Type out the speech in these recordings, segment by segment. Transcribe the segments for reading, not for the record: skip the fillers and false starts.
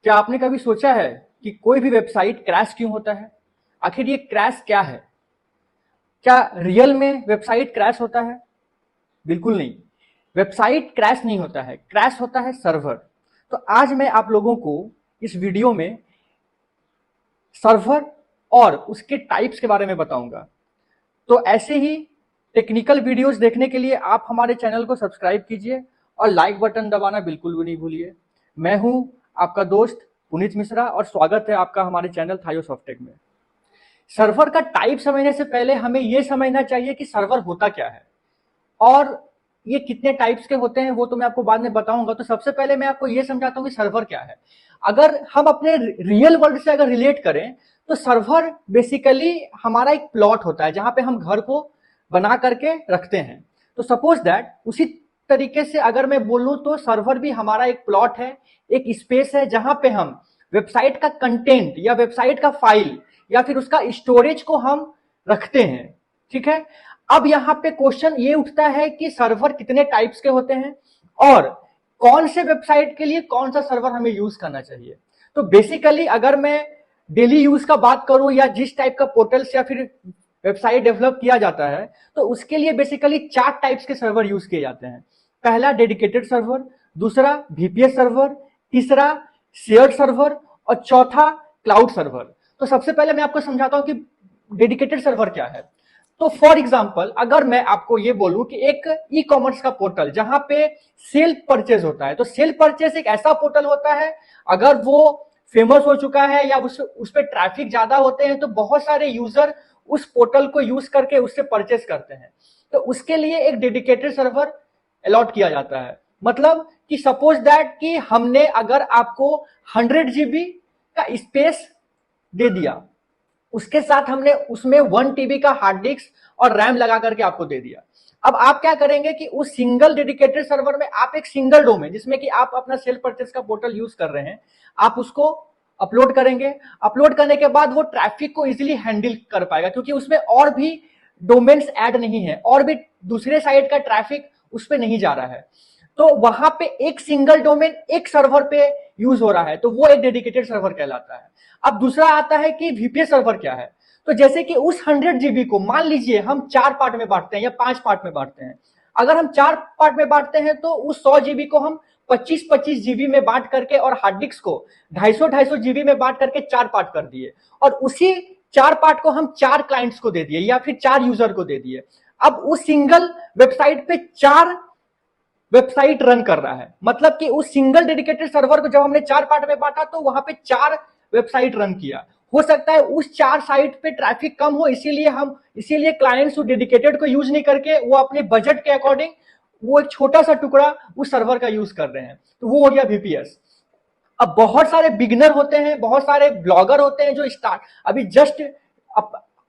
क्या आपने कभी सोचा है कि कोई भी वेबसाइट क्रैश क्यों होता है? आखिर ये क्रैश क्या है? क्या रियल में वेबसाइट क्रैश होता है? बिल्कुल नहीं। वेबसाइट क्रैश नहीं होता है, क्रैश होता है सर्वर। तो आज मैं आप लोगों को इस वीडियो में सर्वर और उसके टाइप्स के बारे में बताऊंगा। तो ऐसे ही टेक्निकल वीडियोस देखने के लिए आप हमारे चैनल को सब्सक्राइब कीजिए और लाइक बटन दबाना बिल्कुल भी नहीं भूलिए। मैं हूं आपका दोस्त पुनीत मिश्रा और स्वागत है आपका हमारे चैनल थायो सॉफ्टेक में। सर्वर का टाइप समझने से पहले हमें यह समझना चाहिए कि सर्वर होता क्या है और ये कितने टाइप्स के होते हैं वो तो मैं आपको बाद में बताऊंगा। तो सबसे पहले मैं आपको ये समझाता हूँ कि सर्वर क्या है। अगर हम अपने रियल वर्ल्ड से अगर रिलेट करें तो सर्वर बेसिकली हमारा एक प्लॉट होता है जहां पे हम घर को बना करके रखते हैं। तो सपोज दैट उसी तरीके से अगर मैं बोलूं तो सर्वर भी हमारा एक प्लॉट है, एक स्पेस है जहां पे हम वेबसाइट का कंटेंट या वेबसाइट का फाइल या फिर उसका स्टोरेज को हम रखते हैं। ठीक है। अब यहां पे क्वेश्चन ये उठता है कि सर्वर कितने टाइप्स के होते हैं और कौन से वेबसाइट के लिए कौन सा सर्वर हमें यूज करना चाहिए। तो बेसिकली अगर मैं डेली यूज का बात करूं या जिस टाइप का पोर्टल्स या फिर वेबसाइट डेवलप किया जाता है तो उसके लिए बेसिकली 4 टाइप्स के सर्वर यूज किए जाते हैं। पहला डेडिकेटेड सर्वर, दूसरा VPS सर्वर, तीसरा शेयर्ड सर्वर और चौथा क्लाउड सर्वर। तो सबसे पहले मैं आपको समझाता हूं कि डेडिकेटेड सर्वर क्या है। तो फॉर एग्जांपल अगर मैं आपको ये बोलूं कि एक ई कॉमर्स का पोर्टल जहां पे सेल परचेज होता है, तो सेल परचेज एक ऐसा पोर्टल होता है अगर वो फेमस हो चुका है या उस पर ट्रैफिक ज्यादा होते हैं तो बहुत सारे यूजर उस पोर्टल को यूज करके उससे परचेज करते हैं। तो उसके लिए एक डेडिकेटेड सर्वर अलॉट किया जाता है। मतलब कि सपोज दैट कि हमने अगर आपको 100 GB का स्पेस दे दिया, उसके साथ हमने उसमें 1 TB का हार्ड डिस्क और रैम लगा करके आपको दे दिया। अब आप क्या करेंगे कि उस सिंगल डेडिकेटेड सर्वर में आप एक सिंगल डोमेन जिसमें कि आप अपना सेल्फ परचेस का पोर्टल यूज कर रहे हैं, आप उसको अपलोड करेंगे। अपलोड करने के बाद वो ट्रैफिक को इजीली हैंडल कर पाएगा क्योंकि उसमें और भी डोमेन्स ऐड नहीं है और भी दूसरे साइड का ट्रैफिक उस पर नहीं जा रहा है। तो वहां पे एक सिंगल डोमेन एक सर्वर पे यूज हो रहा है, तो वो एक डेडिकेटेड सर्वर कहलाता है। अब दूसरा आता है कि VPS सर्वर क्या है। तो जैसे कि उस 100 GB को मान लीजिए हम 4 पार्ट में बांटते हैं या 5 पार्ट में बांटते हैं। अगर हम 4 पार्ट में बांटते हैं तो उस 100 GB को हम 25-25 GB में बांट करके और हार्ड डिस्क को 250-250 GB में बांट करके 4 पार्ट कर दिए और उसी 4 पार्ट को हम 4 क्लाइंट्स को दे दिए या फिर 4 यूजर को दे दिए। अब उस सिंगल वेबसाइट पे 4 वेबसाइट रन कर रहा है। मतलब कि उस सिंगल डेडिकेटेड सर्वर को जब हमने 4 पार्ट में बांटा तो वहां पे 4 वेबसाइट रन किया। हो सकता है उस 4 साइट पे ट्रैफिक कम हो, इसीलिए क्लाइंट्स डेडिकेटेड को यूज नहीं करके वो अपने बजट के अकॉर्डिंग वो एक छोटा सा टुकड़ा उस सर्वर का यूज कर रहे हैं। तो वो हो गया VPS। अब बहुत सारे बिगिनर होते हैं, बहुत सारे ब्लॉगर होते हैं जो अभी जस्ट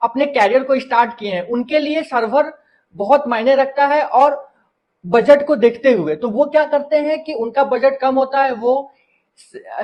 अपने कैरियर को स्टार्ट किए हैं, उनके लिए सर्वर बहुत मायने रखता है और बजट को देखते हुए तो वो क्या करते हैं कि उनका बजट कम होता है, वो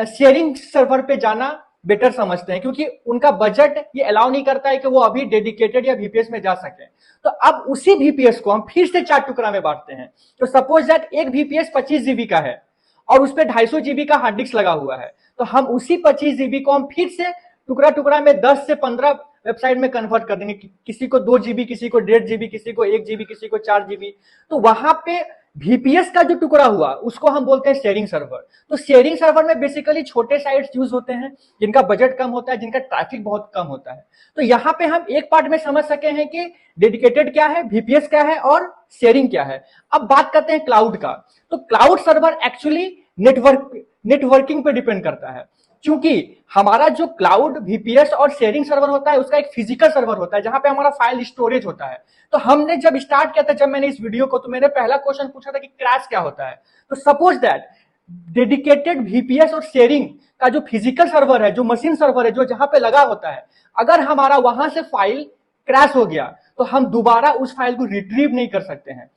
शेयरिंग सर्वर पे जाना बेटर समझते हैं क्योंकि उनका बजट ये अलाउ नहीं करता है कि वो अभी डेडिकेटेड या VPS में जा सके। तो अब उसी VPS को हम फिर से 4 टुकड़ा में बांटते हैं। तो सपोज दैट एक VPS 25 GB का है और उस पर 250 GB का हार्ड डिस्क लगा हुआ है, तो हम उसी 25 GB को हम फिर से टुकड़ा टुकड़ा में 10 से 15 वेबसाइट में कन्वर्ट कर देंगे। किसी को 2 GB, किसी को 1.5 GB, किसी को 1 GB, किसी को 4 GB। तो वहां पे VPS का जो टुकड़ा हुआ उसको हम बोलते हैं शेयरिंग सर्वर। तो शेयरिंग सर्वर में बेसिकली छोटे साइट्स यूज होते हैं जिनका बजट कम होता है, जिनका ट्रैफिक बहुत कम होता है। तो यहाँ पे हम एक पार्ट में समझ सके हैं कि डेडिकेटेड क्या है, VPS क्या है और शेयरिंग क्या है। अब बात करते हैं क्लाउड का। तो क्लाउड सर्वर एक्चुअली नेटवर्किंग पे डिपेंड करता है क्योंकि हमारा जो क्लाउड VPS और शेयरिंग सर्वर होता है उसका एक फिजिकल सर्वर होता है जहां पे हमारा फाइल स्टोरेज होता है। तो हमने जब स्टार्ट किया था, जब मैंने इस वीडियो को, तो मैंने पहला क्वेश्चन पूछा था कि क्रैश क्या होता है। तो सपोज दैट डेडिकेटेड VPS और शेयरिंग का जो फिजिकल सर्वर है, जो मशीन सर्वर है, जो जहां पे लगा होता है, अगर हमारा वहां से फाइल क्रैश हो गया तो हम दोबारा उस फाइल को रिट्रीव नहीं कर सकते हैं,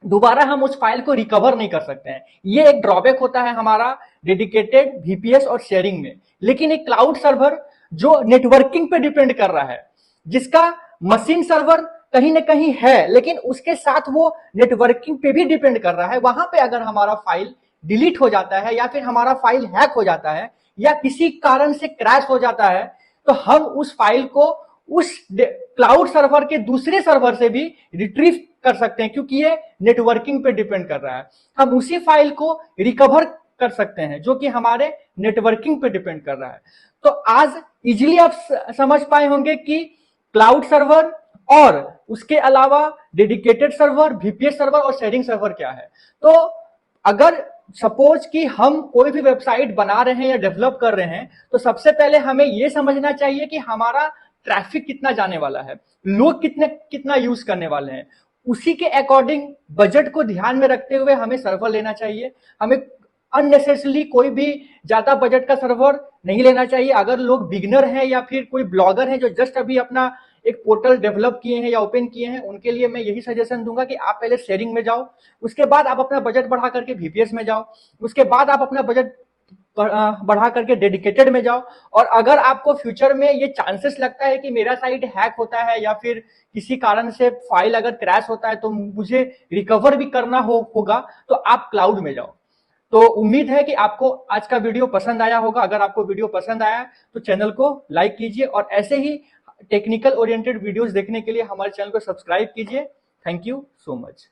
दोबारा हम उस फाइल को रिकवर नहीं कर सकते हैं। ये एक ड्रॉबैक होता है हमारा डेडिकेटेड VPS और शेयरिंग में। लेकिन एक क्लाउड सर्वर जो नेटवर्किंग पे डिपेंड कर रहा है, जिसका मशीन सर्वर कहीं ना कहीं है लेकिन उसके साथ वो नेटवर्किंग पे भी डिपेंड कर रहा है, वहां पे अगर हमारा फाइल डिलीट हो जाता है या फिर हमारा फाइल हैक हो जाता है या किसी कारण से क्रैश हो जाता है तो हम उस फाइल को उस क्लाउड सर्वर के दूसरे सर्वर से भी रिट्रीव कर सकते हैं, क्योंकि ये नेटवर्किंग पे डिपेंड कर रहा है। हम उसी फाइल को रिकवर कर सकते हैं जो कि हमारे नेटवर्किंग पे डिपेंड कर रहा है। तो आज इजीली आप समझ पाए होंगे कि क्लाउड सर्वर और उसके अलावा डेडिकेटेड सर्वर, वीपीएस सर्वर और शेयरिंग सर्वर क्या है। तो अगर सपोज कि हम कोई भी वेबसाइट बना रहे हैं या डेवलप कर रहे हैं तो सबसे पहले हमें यह समझना चाहिए कि हमारा ट्रैफिक कितना जाने वाला है, लोग कितना यूज करने वाले हैं। उसी के अकॉर्डिंग बजट को ध्यान में रखते हुए हमें सर्वर लेना चाहिए। हमें अननेसेसरली कोई भी ज्यादा बजट का सर्वर नहीं लेना चाहिए। अगर लोग बिगिनर हैं या फिर कोई ब्लॉगर हैं जो जस्ट अभी अपना एक पोर्टल डेवलप किए हैं या ओपन किए हैं, उनके लिए मैं यही सजेशन दूंगा कि आप पहले शेयरिंग में जाओ, उसके बाद आप अपना बजट बढ़ा करके वीपीएस में जाओ, उसके बाद आप अपना बजट बढ़ा करके डेडिकेटेड में जाओ। और अगर आपको फ्यूचर में ये चांसेस लगता है कि मेरा साइट हैक होता है या फिर किसी कारण से फाइल अगर क्रैश होता है तो मुझे रिकवर भी करना होगा, तो आप क्लाउड में जाओ। तो उम्मीद है कि आपको आज का वीडियो पसंद आया होगा। अगर आपको वीडियो पसंद आया तो चैनल को लाइक कीजिए और ऐसे ही टेक्निकल ओरिएंटेड वीडियोस देखने के लिए हमारे चैनल को सब्सक्राइब कीजिए। Thank you so much.